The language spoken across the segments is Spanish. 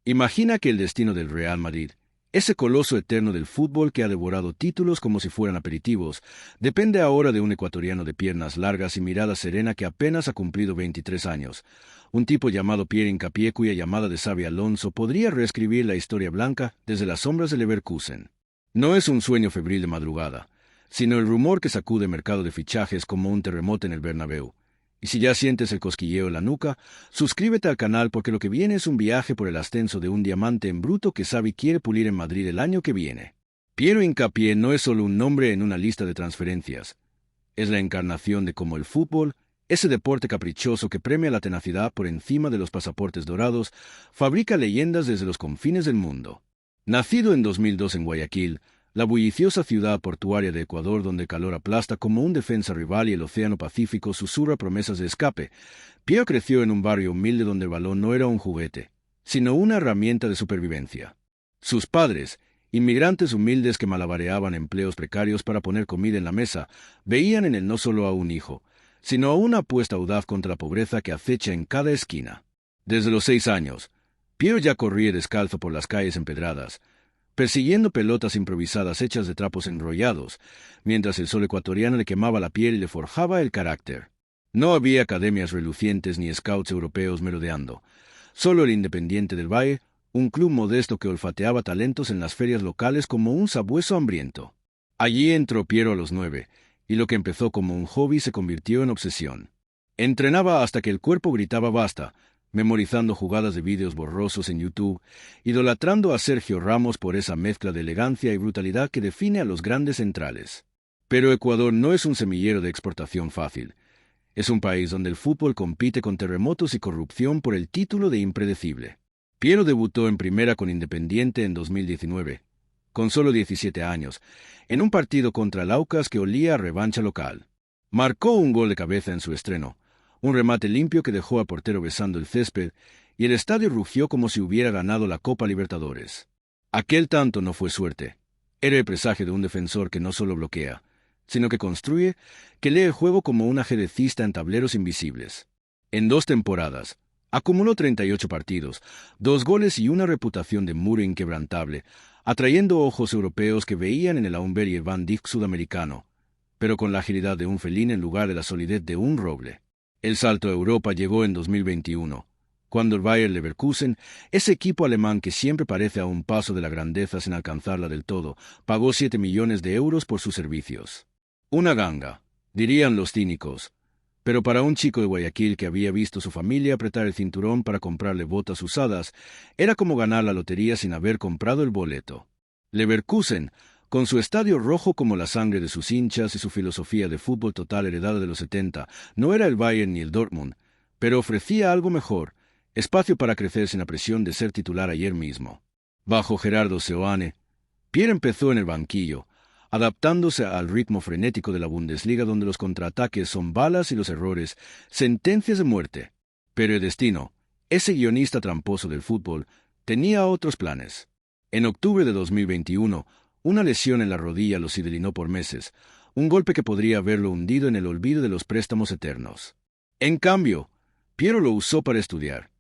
Imagina que el destino del Real Madrid, ese coloso eterno del fútbol que ha devorado títulos como si fueran aperitivos, depende ahora de un ecuatoriano de piernas largas y mirada serena que apenas ha cumplido 23 años. Un tipo llamado Pierre Hincapié, cuya llamada de Xabi Alonso podría reescribir la historia blanca desde las sombras del Leverkusen. No es un sueño febril de madrugada, sino el rumor que sacude el mercado de fichajes como un terremoto en el Bernabéu. Y si ya sientes el cosquilleo en la nuca, suscríbete al canal porque lo que viene es un viaje por el ascenso de un diamante en bruto que Xavi quiere pulir en Madrid el año que viene. Piero Hincapié no es solo un nombre en una lista de transferencias. Es la encarnación de cómo el fútbol, ese deporte caprichoso que premia la tenacidad por encima de los pasaportes dorados, fabrica leyendas desde los confines del mundo. Nacido en 2002 en Guayaquil, la bulliciosa ciudad portuaria de Ecuador donde el calor aplasta como un defensa rival y el océano Pacífico susurra promesas de escape, Piero creció en un barrio humilde donde el balón no era un juguete, sino una herramienta de supervivencia. Sus padres, inmigrantes humildes que malabareaban empleos precarios para poner comida en la mesa, veían en él no solo a un hijo, sino a una apuesta audaz contra la pobreza que acecha en cada esquina. Desde los 6 años, Piero ya corría descalzo por las calles empedradas, persiguiendo pelotas improvisadas hechas de trapos enrollados, mientras el sol ecuatoriano le quemaba la piel y le forjaba el carácter. No había academias relucientes ni scouts europeos merodeando, solo el Independiente del Valle, un club modesto que olfateaba talentos en las ferias locales como un sabueso hambriento. Allí entró Piero a los 9, y lo que empezó como un hobby se convirtió en obsesión. Entrenaba hasta que el cuerpo gritaba basta, memorizando jugadas de vídeos borrosos en YouTube, idolatrando a Sergio Ramos por esa mezcla de elegancia y brutalidad que define a los grandes centrales. Pero Ecuador no es un semillero de exportación fácil. Es un país donde el fútbol compite con terremotos y corrupción por el título de impredecible. Piero debutó en primera con Independiente en 2019, con solo 17 años, en un partido contra el Aucas que olía a revancha local. Marcó un gol de cabeza en su estreno, un remate limpio que dejó al portero besando el césped, y el estadio rugió como si hubiera ganado la Copa Libertadores. Aquel tanto no fue suerte. Era el presagio de un defensor que no solo bloquea, sino que construye, que lee el juego como un ajedrecista en tableros invisibles. En 2 temporadas, acumuló 38 partidos, 2 goles y una reputación de muro inquebrantable, atrayendo ojos europeos que veían en el Aumber y el Van Dijk sudamericano, pero con la agilidad de un felín en lugar de la solidez de un roble. El salto a Europa llegó en 2021, cuando el Bayer Leverkusen, ese equipo alemán que siempre parece a un paso de la grandeza sin alcanzarla del todo, pagó 7 millones de euros por sus servicios. Una ganga, dirían los cínicos, pero para un chico de Guayaquil que había visto su familia apretar el cinturón para comprarle botas usadas, era como ganar la lotería sin haber comprado el boleto. Leverkusen, con su estadio rojo como la sangre de sus hinchas y su filosofía de fútbol total heredada de los 70, no era el Bayern ni el Dortmund, pero ofrecía algo mejor, espacio para crecer sin la presión de ser titular ayer mismo. Bajo Gerardo Seoane, Pierre empezó en el banquillo, adaptándose al ritmo frenético de la Bundesliga donde los contraataques son balas y los errores, sentencias de muerte. Pero el destino, ese guionista tramposo del fútbol, tenía otros planes. En octubre de 2021, una lesión en la rodilla lo sidelinó por meses, un golpe que podría haberlo hundido en el olvido de los préstamos eternos. En cambio, Piero lo usó para estudiar.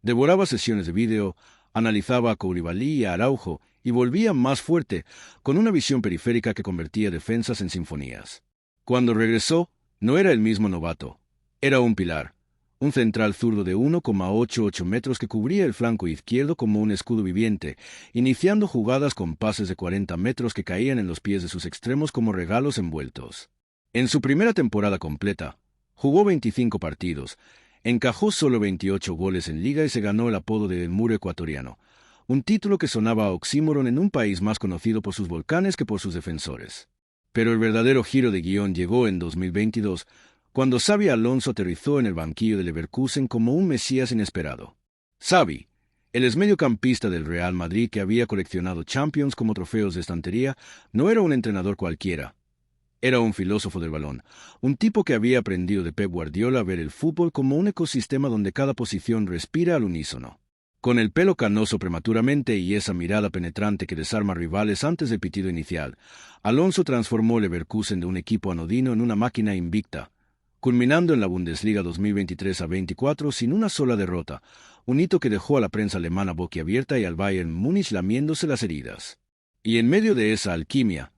Devoraba sesiones de vídeo, analizaba a Koulibaly y a Araujo y volvía más fuerte, con una visión periférica que convertía defensas en sinfonías. Cuando regresó, no era el mismo novato. Era un pilar, un central zurdo de 1,88 metros que cubría el flanco izquierdo como un escudo viviente, iniciando jugadas con pases de 40 metros que caían en los pies de sus extremos como regalos envueltos. En su primera temporada completa, jugó 25 partidos, encajó solo 28 goles en liga y se ganó el apodo de El Muro Ecuatoriano, un título que sonaba a oxímoron en un país más conocido por sus volcanes que por sus defensores. Pero el verdadero giro de guión llegó en 2022, cuando Xabi Alonso aterrizó en el banquillo de Leverkusen como un mesías inesperado. Xavi, el exmediocampista del Real Madrid que había coleccionado Champions como trofeos de estantería, no era un entrenador cualquiera. Era un filósofo del balón, un tipo que había aprendido de Pep Guardiola a ver el fútbol como un ecosistema donde cada posición respira al unísono. Con el pelo canoso prematuramente y esa mirada penetrante que desarma rivales antes del pitido inicial, Alonso transformó Leverkusen de un equipo anodino en una máquina invicta, culminando en la Bundesliga 2023-24 sin una sola derrota, un hito que dejó a la prensa alemana boquiabierta y al Bayern Múnich lamiéndose las heridas. Y en medio de esa alquimia,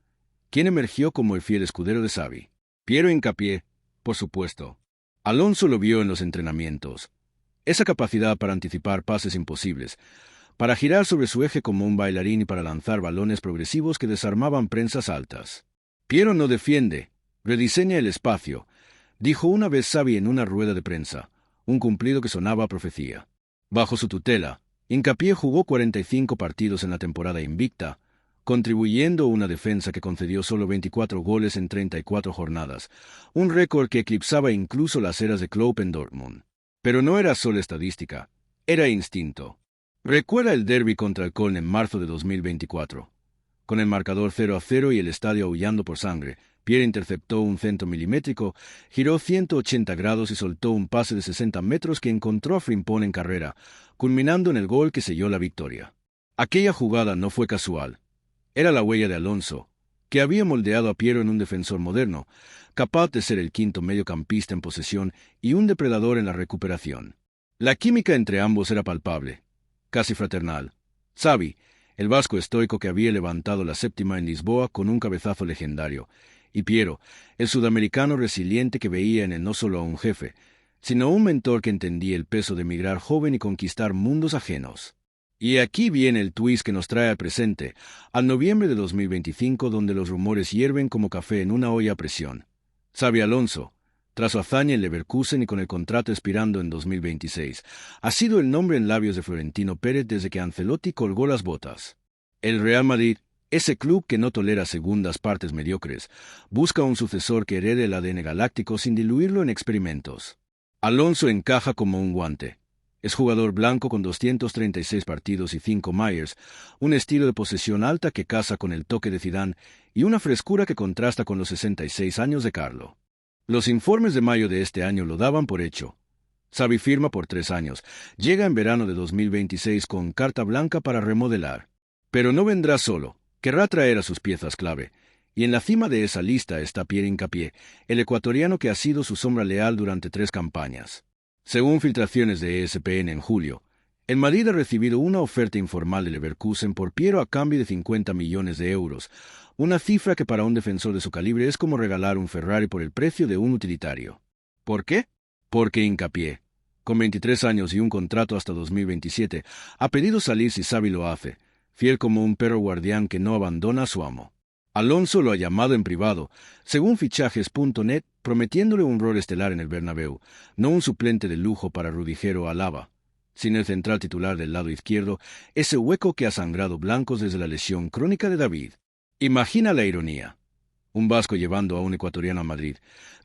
¿quién emergió como el fiel escudero de Xavi? Piero Hincapié, por supuesto. Alonso lo vio en los entrenamientos. Esa capacidad para anticipar pases imposibles, para girar sobre su eje como un bailarín y para lanzar balones progresivos que desarmaban prensas altas. Piero no defiende, rediseña el espacio, dijo una vez Xavi en una rueda de prensa, un cumplido que sonaba a profecía. Bajo su tutela, Hincapié jugó 45 partidos en la temporada invicta, contribuyendo a una defensa que concedió solo 24 goles en 34 jornadas, un récord que eclipsaba incluso las eras de Klopp en Dortmund. Pero no era solo estadística, era instinto. Recuerda el derbi contra el Köln en marzo de 2024. Con el marcador 0-0 y el estadio aullando por sangre, Pierre interceptó un centro milimétrico, giró 180 grados y soltó un pase de 60 metros que encontró a Frimpong en carrera, culminando en el gol que selló la victoria. Aquella jugada no fue casual. Era la huella de Alonso, que había moldeado a Piero en un defensor moderno, capaz de ser el quinto mediocampista en posesión y un depredador en la recuperación. La química entre ambos era palpable, casi fraternal. Xavi, el vasco estoico que había levantado la séptima en Lisboa con un cabezazo legendario, y Piero, el sudamericano resiliente que veía en él no solo a un jefe, sino a un mentor que entendía el peso de emigrar joven y conquistar mundos ajenos. Y aquí viene el twist que nos trae al presente, al noviembre de 2025, donde los rumores hierven como café en una olla a presión. Xabi Alonso, tras su hazaña en Leverkusen y con el contrato expirando en 2026, ha sido el nombre en labios de Florentino Pérez desde que Ancelotti colgó las botas. El Real Madrid, ese club que no tolera segundas partes mediocres, busca un sucesor que herede el ADN galáctico sin diluirlo en experimentos. Alonso encaja como un guante. Es jugador blanco con 236 partidos y 5 Myers, un estilo de posesión alta que casa con el toque de Zidane y una frescura que contrasta con los 66 años de Carlo. Los informes de mayo de este año lo daban por hecho. Xavi firma por 3 años, llega en verano de 2026 con carta blanca para remodelar. Pero no vendrá solo, querrá traer a sus piezas clave, y en la cima de esa lista está Pierre Hincapié, el ecuatoriano que ha sido su sombra leal durante 3 campañas. Según filtraciones de ESPN en julio, el Madrid ha recibido una oferta informal de Leverkusen por Piero a cambio de 50 millones de euros, una cifra que para un defensor de su calibre es como regalar un Ferrari por el precio de un utilitario. ¿Por qué? Porque Hincapié, con 23 años y un contrato hasta 2027, ha pedido salir si Xavi lo hace, fiel como un perro guardián que no abandona a su amo. Alonso lo ha llamado en privado, según fichajes.net, prometiéndole un rol estelar en el Bernabéu, no un suplente de lujo para Rudiger o Alaba. Sin el central titular del lado izquierdo, ese hueco que ha sangrado blancos desde la lesión crónica de David. Imagina la ironía. Un vasco llevando a un ecuatoriano a Madrid,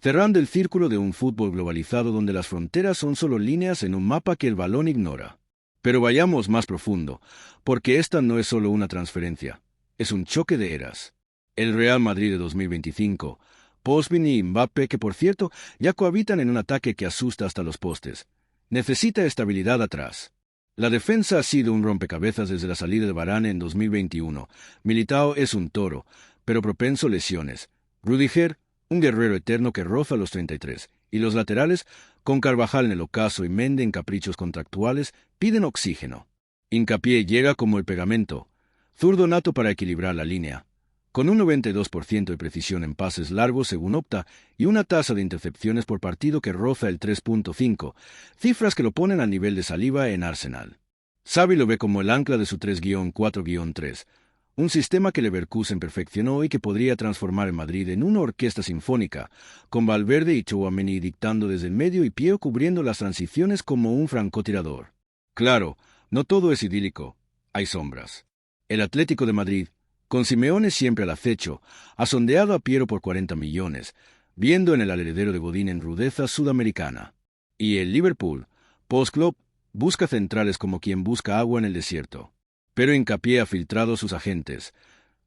cerrando el círculo de un fútbol globalizado donde las fronteras son solo líneas en un mapa que el balón ignora. Pero vayamos más profundo, porque esta no es solo una transferencia, es un choque de eras. El Real Madrid de 2025, Poisson y Mbappé, que por cierto ya cohabitan en un ataque que asusta hasta los postes, necesita estabilidad atrás. La defensa ha sido un rompecabezas desde la salida de Varane en 2021. Militao es un toro, pero propenso a lesiones. Rudiger, un guerrero eterno que roza los 33. Y los laterales, con Carvajal en el ocaso y Mendy en caprichos contractuales, piden oxígeno. Hincapié llega como el pegamento, zurdo nato para equilibrar la línea. Con un 92% de precisión en pases largos según Opta y una tasa de intercepciones por partido que roza el 3.5, cifras que lo ponen al nivel de Saliba en Arsenal. Xavi lo ve como el ancla de su 3-4-3, un sistema que Leverkusen perfeccionó y que podría transformar en Madrid en una orquesta sinfónica, con Valverde y Tchouaméni dictando desde el medio y Piero cubriendo las transiciones como un francotirador. Claro, no todo es idílico, hay sombras. El Atlético de Madrid, con Simeone siempre al acecho, ha sondeado a Piero por 40 millones, viendo en el heredero de Godín en rudeza sudamericana. Y el Liverpool, post-Klopp, busca centrales como quien busca agua en el desierto. Pero Hincapié ha filtrado a sus agentes.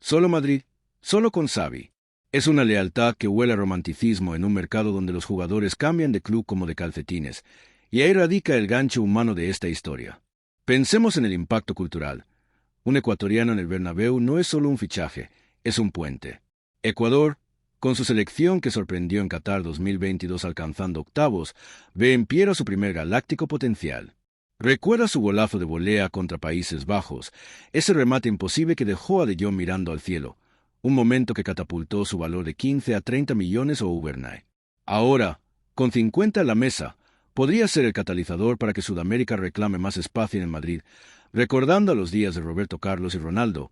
Solo Madrid, solo con Xavi. Es una lealtad que huele a romanticismo en un mercado donde los jugadores cambian de club como de calcetines, y ahí radica el gancho humano de esta historia. Pensemos en el impacto cultural. Un ecuatoriano en el Bernabéu no es solo un fichaje, es un puente. Ecuador, con su selección que sorprendió en Qatar 2022 alcanzando octavos, ve en Piero su primer galáctico potencial. Recuerda su golazo de volea contra Países Bajos, ese remate imposible que dejó a De Jong mirando al cielo, un momento que catapultó su valor de 15 a 30 millones o overnight. Ahora, con 50 en la mesa, podría ser el catalizador para que Sudamérica reclame más espacio en el Madrid, recordando a los días de Roberto Carlos y Ronaldo,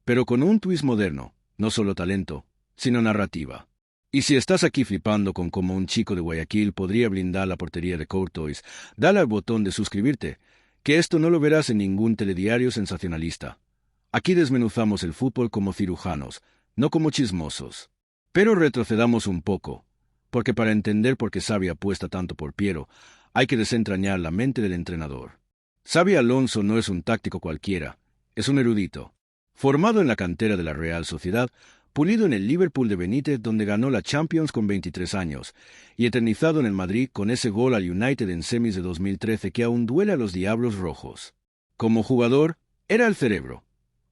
pero con un twist moderno, no solo talento, sino narrativa. Y si estás aquí flipando con cómo un chico de Guayaquil podría blindar la portería de Courtois, dale al botón de suscribirte, que esto no lo verás en ningún telediario sensacionalista. Aquí desmenuzamos el fútbol como cirujanos, no como chismosos. Pero retrocedamos un poco, porque para entender por qué Xavi apuesta tanto por Piero, hay que desentrañar la mente del entrenador. Xabi Alonso no es un táctico cualquiera, es un erudito. Formado en la cantera de la Real Sociedad, pulido en el Liverpool de Benítez donde ganó la Champions con 23 años, y eternizado en el Madrid con ese gol al United en semis de 2013 que aún duele a los Diablos Rojos. Como jugador, era el cerebro.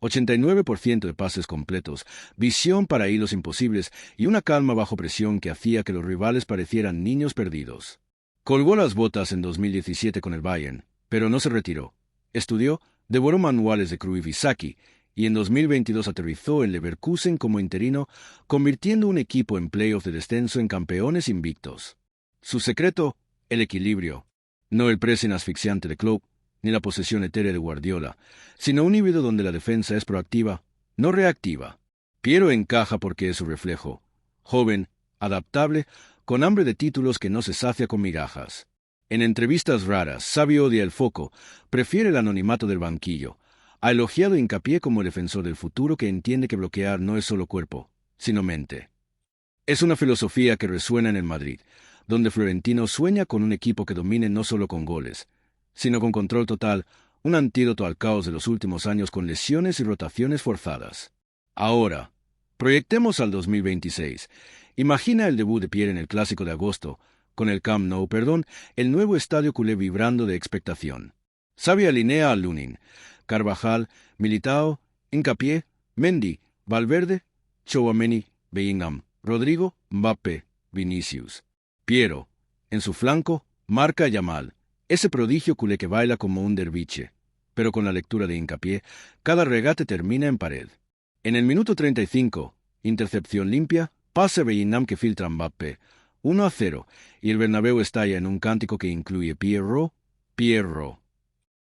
89% de pases completos, visión para hilos imposibles y una calma bajo presión que hacía que los rivales parecieran niños perdidos. Colgó las botas en 2017 con el Bayern, pero no se retiró. Estudió, devoró manuales de Cruyff y Sacchi, y en 2022 aterrizó en Leverkusen como interino, convirtiendo un equipo en playoff de descenso en campeones invictos. Su secreto, el equilibrio. No el pressing asfixiante de Klopp, ni la posesión etérea de Guardiola, sino un híbrido donde la defensa es proactiva, no reactiva. Piero encaja porque es su reflejo. Joven, adaptable, con hambre de títulos que no se sacia con migajas. En entrevistas raras, Xavi odia el foco, prefiere el anonimato del banquillo. Ha elogiado Hincapié como defensor del futuro que entiende que bloquear no es solo cuerpo, sino mente. Es una filosofía que resuena en el Madrid, donde Florentino sueña con un equipo que domine no solo con goles, sino con control total, un antídoto al caos de los últimos años con lesiones y rotaciones forzadas. Ahora, proyectemos al 2026. Imagina el debut de Pierre en el Clásico de agosto, con el Camp Nou, el nuevo estadio culé vibrando de expectación. Xavi alinea a Lunin, Carvajal, Militao, Hincapié, Mendy, Valverde, Tchouaméni, Bellingham, Rodrigo, Mbappé, Vinicius. Piero, en su flanco, marca a Yamal, ese prodigio culé que baila como un derviche, pero con la lectura de Hincapié, cada regate termina en pared. En el minuto 35, intercepción limpia, pase a Bellingham que filtra Mbappé, 1-0, y el Bernabéu estalla en un cántico que incluye Pierro, Pierro.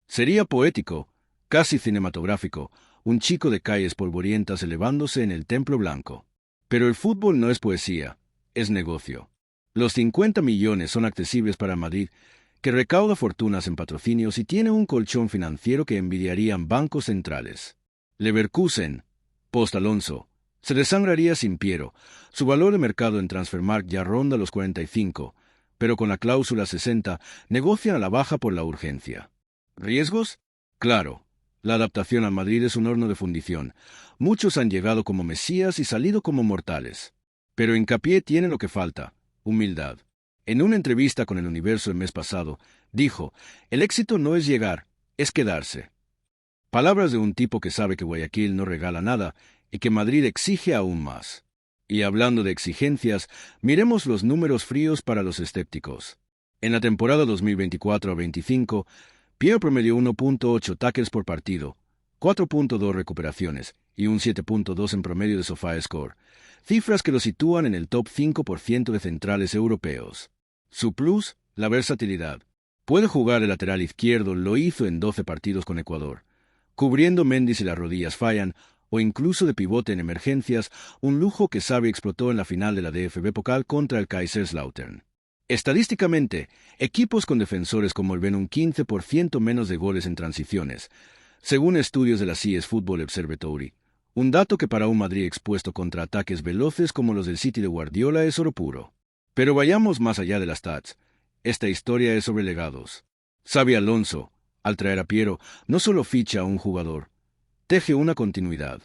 Sería poético, casi cinematográfico, un chico de calles polvorientas elevándose en el Templo Blanco. Pero el fútbol no es poesía, es negocio. Los 50 millones son accesibles para Madrid, que recauda fortunas en patrocinios y tiene un colchón financiero que envidiarían bancos centrales. Leverkusen, post Alonso, se desangraría sin Piero. Su valor de mercado en Transfermarkt ya ronda los 45, pero con la cláusula 60 negocian a la baja por la urgencia. ¿Riesgos? Claro. La adaptación al Madrid es un horno de fundición. Muchos han llegado como mesías y salido como mortales. Pero Hincapié tiene lo que falta, humildad. En una entrevista con El Universo el mes pasado, dijo, el éxito no es llegar, es quedarse. Palabras de un tipo que sabe que Guayaquil no regala nada y que Madrid exige aún más. Y hablando de exigencias, miremos los números fríos para los escépticos. En la temporada 2024-25, Piero promedió 1.8 tackles por partido, 4.2 recuperaciones y un 7.2 en promedio de SofaScore, cifras que lo sitúan en el top 5% de centrales europeos. Su plus, la versatilidad. Puede jugar el lateral izquierdo, lo hizo en 12 partidos con Ecuador, cubriendo Mendy si las rodillas fallan, o incluso de pivote en emergencias, un lujo que Xavi explotó en la final de la DFB Pokal contra el Kaiserslautern. Estadísticamente, equipos con defensores como el ven un 15% menos de goles en transiciones, según estudios de la CS Football Observatory, un dato que para un Madrid expuesto contra ataques veloces como los del City de Guardiola es oro puro. Pero vayamos más allá de las stats. Esta historia es sobre legados. Xabi Alonso, al traer a Piero, no solo ficha a un jugador, teje una continuidad.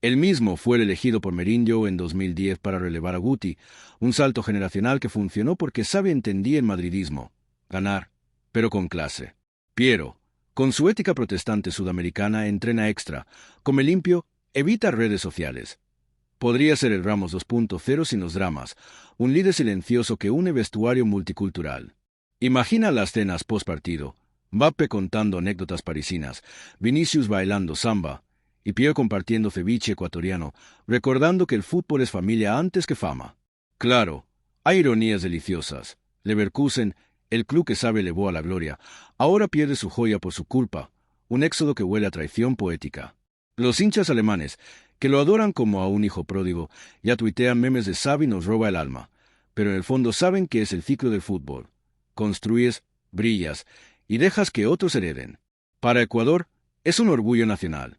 Él mismo fue el elegido por Mourinho en 2010 para relevar a Guti, un salto generacional que funcionó porque Xavi entendía el madridismo, ganar, pero con clase. Piero, con su ética protestante sudamericana, entrena extra, come limpio, evita redes sociales. Podría ser el Ramos 2.0 sin los dramas, un líder silencioso que une vestuario multicultural. Imagina las cenas post-partido, Mbappé contando anécdotas parisinas, Vinicius bailando samba, y Pierre compartiendo ceviche ecuatoriano, recordando que el fútbol es familia antes que fama. Claro, hay ironías deliciosas. Leverkusen, el club que sabe elevó a la gloria, ahora pierde su joya por su culpa, un éxodo que huele a traición poética. Los hinchas alemanes, que lo adoran como a un hijo pródigo, ya tuitean memes de Xavi nos roba el alma, pero en el fondo saben que es el ciclo del fútbol. Construyes, brillas, y dejas que otros hereden. Para Ecuador, es un orgullo nacional.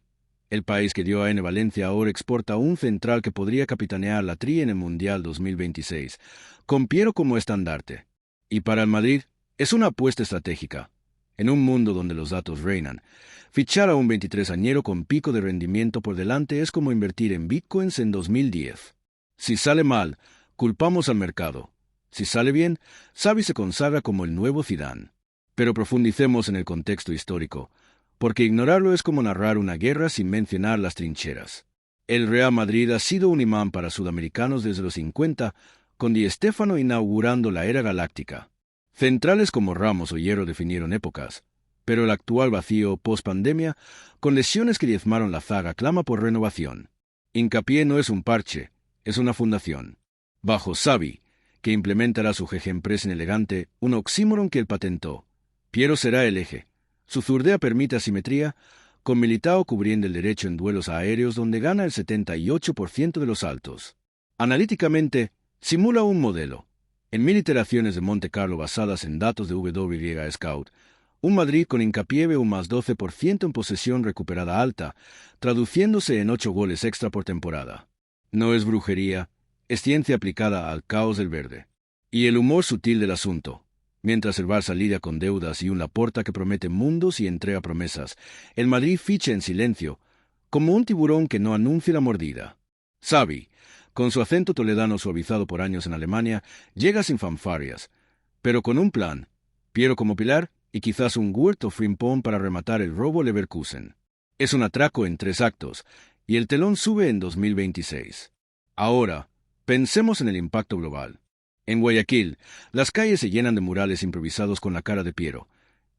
El país que dio a N Valencia ahora exporta un central que podría capitanear la Tri en el Mundial 2026, con Piero como estandarte. Y para el Madrid, es una apuesta estratégica. En un mundo donde los datos reinan, fichar a un 23-añero con pico de rendimiento por delante es como invertir en bitcoins en 2010. Si sale mal, culpamos al mercado. Si sale bien, Xavi se consagra como el nuevo Zidane. Pero profundicemos en el contexto histórico, porque ignorarlo es como narrar una guerra sin mencionar las trincheras. El Real Madrid ha sido un imán para sudamericanos desde los 50, con Di Stéfano inaugurando la era galáctica. Centrales como Ramos o Hierro definieron épocas, pero el actual vacío post-pandemia, con lesiones que diezmaron la zaga, clama por renovación. Hincapié no es un parche, es una fundación. Bajo Xavi, que implementará su Gegenpressing elegante, un oxímoron que él patentó. Piero será el eje. Su zurdea permite asimetría, con Militao cubriendo el derecho en duelos aéreos donde gana el 78% de los saltos. Analíticamente, simula un modelo. En 1000 iteraciones de Monte Carlo basadas en datos de WY Scout, un Madrid con hincapié ve un más 12% en posesión recuperada alta, traduciéndose en 8 goles extra por temporada. No es brujería, es ciencia aplicada al caos del verde. Y el humor sutil del asunto. Mientras el Barça lidia con deudas y un Laporta que promete mundos y entrega promesas, el Madrid ficha en silencio, como un tiburón que no anuncia la mordida. Xavi, con su acento toledano suavizado por años en Alemania, llega sin fanfarrias, pero con un plan, Piero como pilar y quizás un Wirtz o Frimpong para rematar el robo Leverkusen. Es un atraco en 3 actos, y el telón sube en 2026. Ahora, pensemos en el impacto global. En Guayaquil, las calles se llenan de murales improvisados con la cara de Piero.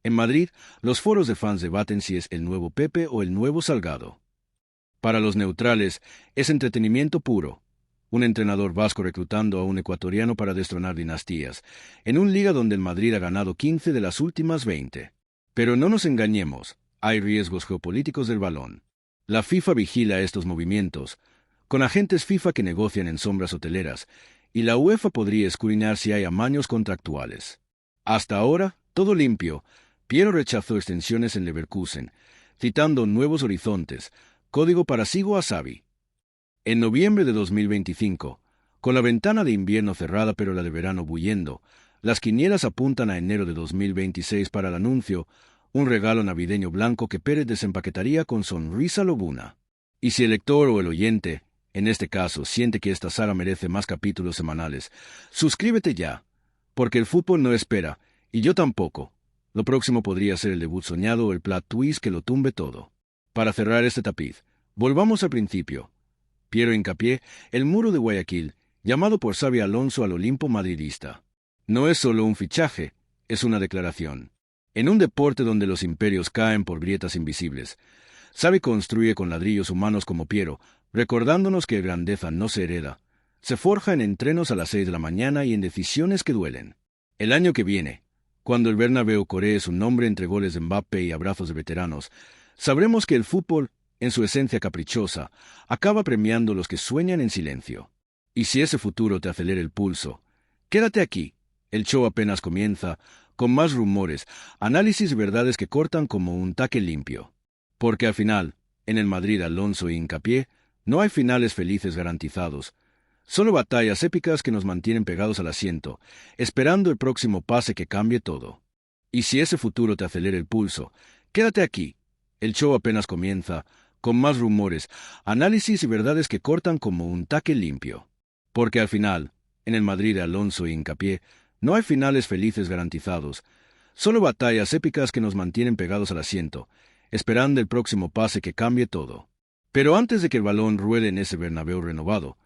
En Madrid, los foros de fans debaten si es el nuevo Pepe o el nuevo Salgado. Para los neutrales, es entretenimiento puro. Un entrenador vasco reclutando a un ecuatoriano para destronar dinastías, en un liga donde el Madrid ha ganado 15 de las últimas 20. Pero no nos engañemos, hay riesgos geopolíticos del balón. La FIFA vigila estos movimientos, con agentes FIFA que negocian en sombras hoteleras, y la UEFA podría escudriñar si hay amaños contractuales. Hasta ahora, todo limpio. Piero rechazó extensiones en Leverkusen, citando nuevos horizontes, código para sigo a Xavi. En noviembre de 2025, con la ventana de invierno cerrada pero la de verano bullendo, las quinielas apuntan a enero de 2026 para el anuncio, un regalo navideño blanco que Pérez desempaquetaría con sonrisa lobuna. Y si el lector o el oyente, en este caso, siente que esta saga merece más capítulos semanales, suscríbete ya, porque el fútbol no espera, y yo tampoco. Lo próximo podría ser el debut soñado o el plot twist que lo tumbe todo. Para cerrar este tapiz, volvamos al principio. Piero hincapié, el muro de Guayaquil, llamado por Xabi Alonso al Olimpo madridista. No es solo un fichaje, es una declaración. En un deporte donde los imperios caen por grietas invisibles, Xavi construye con ladrillos humanos como Piero, recordándonos que grandeza no se hereda. Se forja en entrenos a las 6 de la mañana y en decisiones que duelen. El año que viene, cuando el Bernabéu coree su nombre entre goles de Mbappé y abrazos de veteranos, sabremos que el fútbol, en su esencia caprichosa, acaba premiando a los que sueñan en silencio. Y si ese futuro te acelera el pulso, quédate aquí. El show apenas comienza, con más rumores, análisis y verdades que cortan como un taque limpio. Porque al final, en el Madrid Alonso y hincapié, no hay finales felices garantizados, solo batallas épicas que nos mantienen pegados al asiento, esperando el próximo pase que cambie todo. Y si ese futuro te acelera el pulso, quédate aquí. El show apenas comienza, con más rumores, análisis y verdades que cortan como un taque limpio. Porque al final, en el Madrid Alonso y hincapié, no hay finales felices garantizados, solo batallas épicas que nos mantienen pegados al asiento, esperando el próximo pase que cambie todo. Pero antes de que el balón ruede en ese Bernabéu renovado,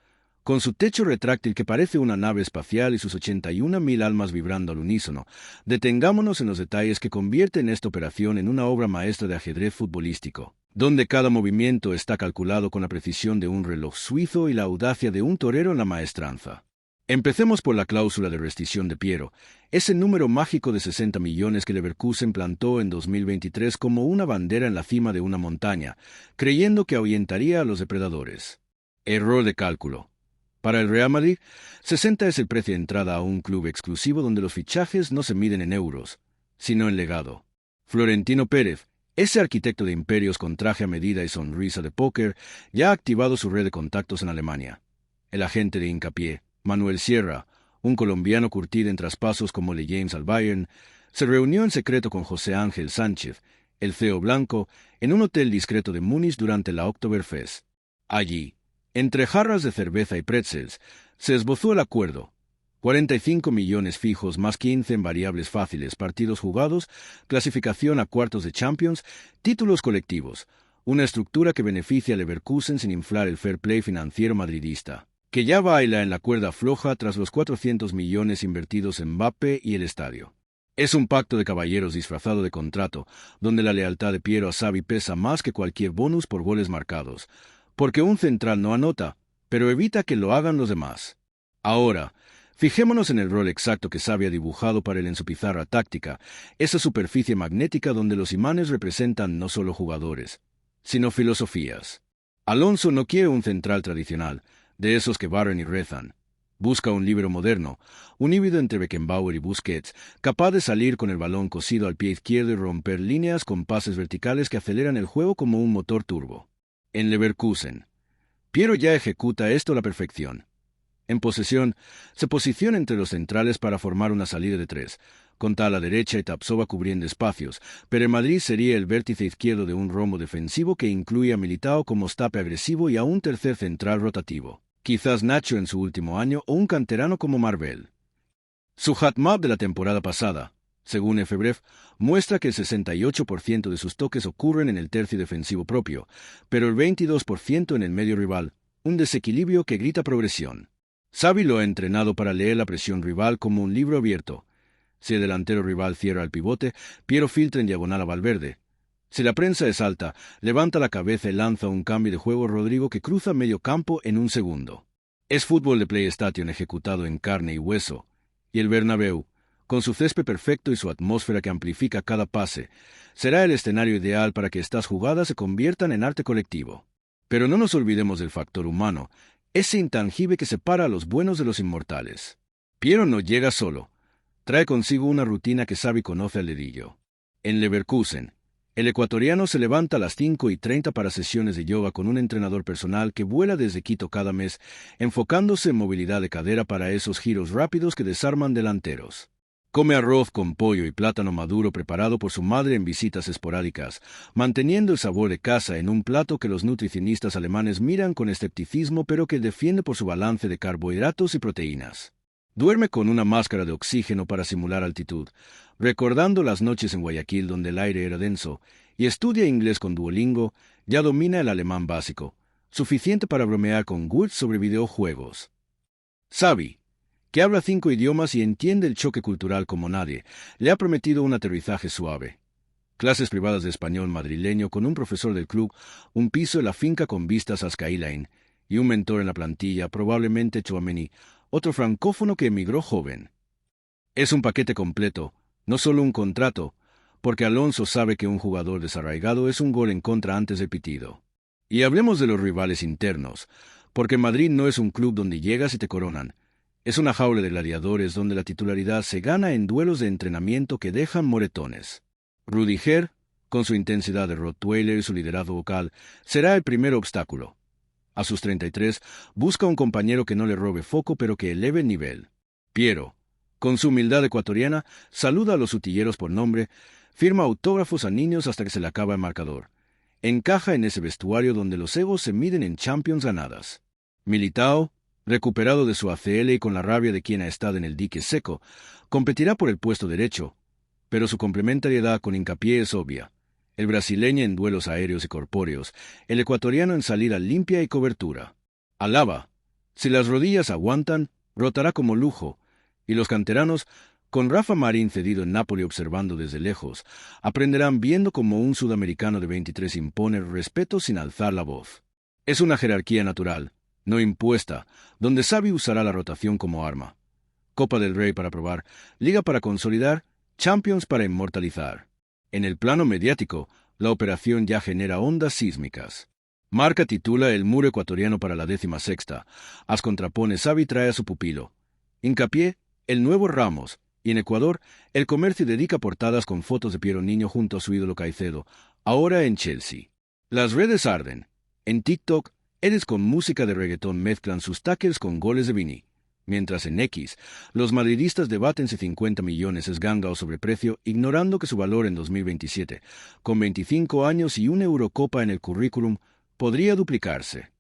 Con su techo retráctil que parece una nave espacial y sus 81.000 almas vibrando al unísono, detengámonos en los detalles que convierten esta operación en una obra maestra de ajedrez futbolístico, donde cada movimiento está calculado con la precisión de un reloj suizo y la audacia de un torero en la maestranza. Empecemos por la cláusula de rescisión de Piero, ese número mágico de 60 millones que Leverkusen plantó en 2023 como una bandera en la cima de una montaña, creyendo que ahuyentaría a los depredadores. Error de cálculo. Para el Real Madrid, 60 es el precio de entrada a un club exclusivo donde los fichajes no se miden en euros, sino en legado. Florentino Pérez, ese arquitecto de imperios con traje a medida y sonrisa de póker, ya ha activado su red de contactos en Alemania. El agente de hincapié, Manuel Sierra, un colombiano curtido en traspasos como Le James al Bayern, se reunió en secreto con José Ángel Sánchez, el CEO blanco, en un hotel discreto de Múnich durante la Oktoberfest. Allí, entre jarras de cerveza y pretzels, se esbozó el acuerdo. 45 millones fijos más 15 en variables fáciles, partidos jugados, clasificación a cuartos de Champions, títulos colectivos, una estructura que beneficia a Leverkusen sin inflar el fair play financiero madridista, que ya baila en la cuerda floja tras los 400 millones invertidos en Mbappé y el estadio. Es un pacto de caballeros disfrazado de contrato, donde la lealtad de Piero a Xavi pesa más que cualquier bonus por goles marcados, porque un central no anota, pero evita que lo hagan los demás. Ahora, fijémonos en el rol exacto que Xavi ha dibujado para él en su pizarra táctica, esa superficie magnética donde los imanes representan no solo jugadores, sino filosofías. Alonso no quiere un central tradicional, de esos que barren y rezan. Busca un líbero moderno, un híbrido entre Beckenbauer y Busquets, capaz de salir con el balón cosido al pie izquierdo y romper líneas con pases verticales que aceleran el juego como un motor turbo. En Leverkusen, Piero ya ejecuta esto a la perfección. En posesión, se posiciona entre los centrales para formar una salida de tres, con Tal a la derecha y Tapsoba cubriendo espacios, pero en Madrid sería el vértice izquierdo de un rombo defensivo que incluye a Militao como stape agresivo y a un tercer central rotativo, quizás Nacho en su último año o un canterano como Marvel. Su hatmap de la temporada pasada, según FBref, muestra que el 68% de sus toques ocurren en el tercio defensivo propio, pero el 22% en el medio rival, un desequilibrio que grita progresión. Xavi lo ha entrenado para leer la presión rival como un libro abierto. Si el delantero rival cierra el pivote, Piero filtra en diagonal a Valverde. Si la prensa es alta, levanta la cabeza y lanza un cambio de juego Rodrigo que cruza medio campo en un segundo. Es fútbol de PlayStation ejecutado en carne y hueso, y el Bernabéu, con su césped perfecto y su atmósfera que amplifica cada pase, será el escenario ideal para que estas jugadas se conviertan en arte colectivo. Pero no nos olvidemos del factor humano, ese intangible que separa a los buenos de los inmortales. Piero no llega solo. Trae consigo una rutina que Xavi conoce al dedillo. En Leverkusen, el ecuatoriano se levanta a las 5:30 para sesiones de yoga con un entrenador personal que vuela desde Quito cada mes, enfocándose en movilidad de cadera para esos giros rápidos que desarman delanteros. Come arroz con pollo y plátano maduro preparado por su madre en visitas esporádicas, manteniendo el sabor de casa en un plato que los nutricionistas alemanes miran con escepticismo pero que defiende por su balance de carbohidratos y proteínas. Duerme con una máscara de oxígeno para simular altitud, recordando las noches en Guayaquil donde el aire era denso, y estudia inglés con Duolingo, ya domina el alemán básico, suficiente para bromear con Wurtz sobre videojuegos. Xavi, que habla 5 idiomas y entiende el choque cultural como nadie, le ha prometido un aterrizaje suave. Clases privadas de español madrileño con un profesor del club, un piso en la finca con vistas a Skyline, y un mentor en la plantilla, probablemente Tchouaméni, otro francófono que emigró joven. Es un paquete completo, no solo un contrato, porque Alonso sabe que un jugador desarraigado es un gol en contra antes del pitido. Y hablemos de los rivales internos, porque Madrid no es un club donde llegas y te coronan. Es una jaula de gladiadores donde la titularidad se gana en duelos de entrenamiento que dejan moretones. Rüdiger, con su intensidad de Rottweiler y su liderazgo vocal, será el primer obstáculo. A sus 33, busca un compañero que no le robe foco pero que eleve el nivel. Piero, con su humildad ecuatoriana, saluda a los utilleros por nombre, firma autógrafos a niños hasta que se le acaba el marcador. Encaja en ese vestuario donde los egos se miden en Champions ganadas. Militao, recuperado de su ACL y con la rabia de quien ha estado en el dique seco, competirá por el puesto derecho, pero su complementariedad con Hincapié es obvia. El brasileño en duelos aéreos y corpóreos, el ecuatoriano en salida limpia y cobertura. Alaba, Si las rodillas aguantan, rotará como lujo, y los canteranos, con Rafa Marín cedido en Napoli observando desde lejos, aprenderán viendo cómo un sudamericano de 23 impone respeto sin alzar la voz. Es una jerarquía natural, no impuesta, donde Xavi usará la rotación como arma. Copa del Rey para probar, Liga para consolidar, Champions para inmortalizar. En el plano mediático, la operación ya genera ondas sísmicas. Marca titula El muro ecuatoriano para la 16ª. As contrapone Xavi trae a su pupilo. Hincapié, el nuevo Ramos. Y en Ecuador, el comercio dedica portadas con fotos de Piero Niño junto a su ídolo Caicedo, ahora en Chelsea. Las redes arden. En TikTok, eres con música de reggaetón mezclan sus tackles con goles de Vini. Mientras en X, los madridistas debaten si 50 millones es ganga o sobreprecio, ignorando que su valor en 2027, con 25 años y una Eurocopa en el currículum, podría duplicarse.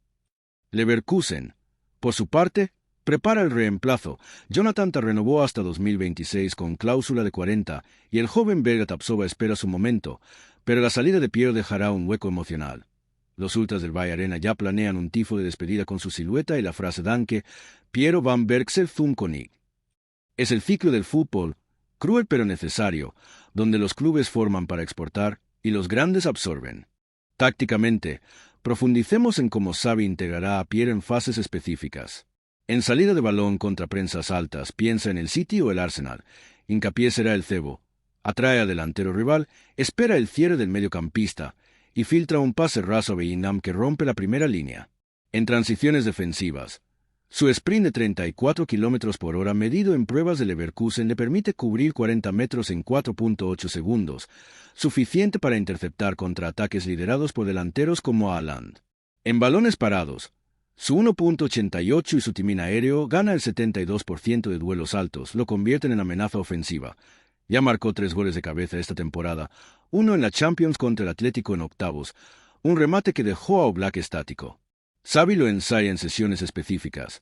Leverkusen, por su parte, prepara el reemplazo. Jonathan Tah renovó hasta 2026 con cláusula de 40 y el joven belga Tapsoba espera su momento, pero la salida de Piero dejará un hueco emocional. Los ultras del Valle Arena ya planean un tifo de despedida con su silueta y la frase Danke, Piero van Bergsel zum König. Es el ciclo del fútbol, cruel pero necesario, donde los clubes forman para exportar y los grandes absorben. Tácticamente, profundicemos en cómo Xavi integrará a Piero en fases específicas. En salida de balón contra prensas altas, piensa en el City o el Arsenal. Hincapié será el cebo. Atrae al delantero rival, espera el cierre del mediocampista y filtra un pase raso a Bellingham que rompe la primera línea. En transiciones defensivas, su sprint de 34 km/h medido en pruebas de Leverkusen le permite cubrir 40 metros en 4.8 segundos, suficiente para interceptar contraataques liderados por delanteros como Haaland. En balones parados, su 1.88 y su timón aéreo gana el 72% de duelos altos, lo convierten en amenaza ofensiva. Ya marcó 3 goles de cabeza esta temporada, uno en la Champions contra el Atlético en octavos, un remate que dejó a Oblak estático. Xavi lo ensaya en sesiones específicas.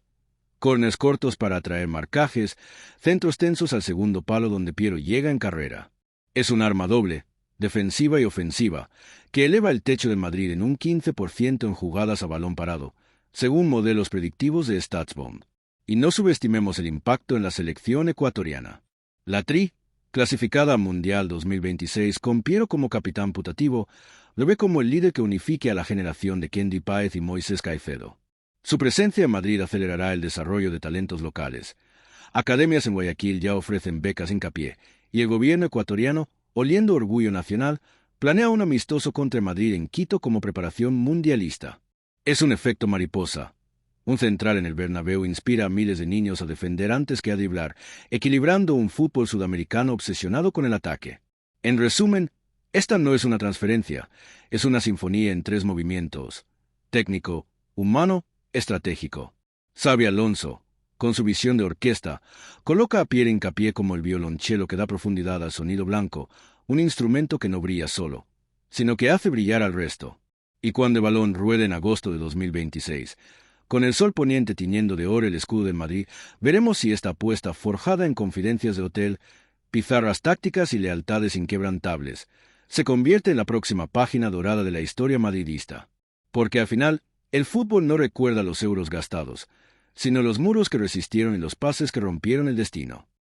Corners cortos para atraer marcajes, centros tensos al segundo palo donde Piero llega en carrera. Es un arma doble, defensiva y ofensiva, que eleva el techo de Madrid en un 15% en jugadas a balón parado, según modelos predictivos de StatsBomb. Y no subestimemos el impacto en la selección ecuatoriana. La Tri, clasificada a Mundial 2026 con Piero como capitán putativo, lo ve como el líder que unifique a la generación de Kendi Páez y Moisés Caicedo. Su presencia en Madrid acelerará el desarrollo de talentos locales. Academias en Guayaquil ya ofrecen becas hincapié, y el gobierno ecuatoriano, oliendo orgullo nacional, planea un amistoso contra Madrid en Quito como preparación mundialista. Es un efecto mariposa. Un central en el Bernabéu inspira a miles de niños a defender antes que a driblar, equilibrando un fútbol sudamericano obsesionado con el ataque. En resumen, esta no es una transferencia, es una sinfonía en 3 movimientos: técnico, humano, estratégico. Xabi Alonso, con su visión de orquesta, coloca a Pierre Hincapié como el violonchelo que da profundidad al sonido blanco, un instrumento que no brilla solo, sino que hace brillar al resto. Y cuando el balón ruede en agosto de 2026, con el sol poniente tiñendo de oro el escudo de Madrid, veremos si esta apuesta forjada en confidencias de hotel, pizarras tácticas y lealtades inquebrantables, se convierte en la próxima página dorada de la historia madridista. Porque al final, el fútbol no recuerda los euros gastados, sino los muros que resistieron y los pases que rompieron el destino.